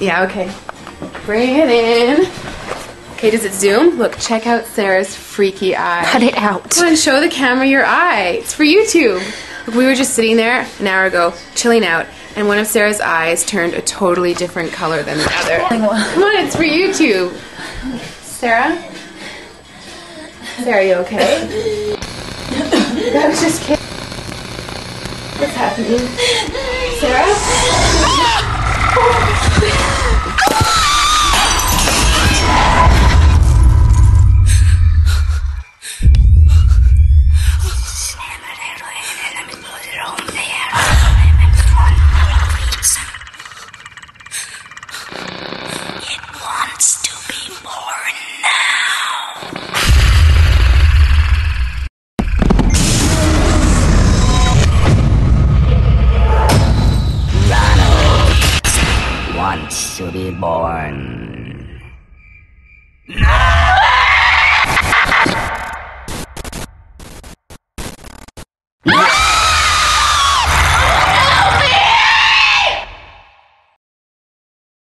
Yeah, okay. Bring it in. Okay, does it zoom? Look, check out Sarah's freaky eye. Cut it out. Come on, show the camera your eye. It's for YouTube. Look, we were just sitting there an hour ago, chilling out, and one of Sarah's eyes turned a totally different color than the other. Come on, it's for YouTube. Sarah? Sarah, you okay? I was just kidding. What's happening? Sarah? It wants to be born now. Ronald wants to be born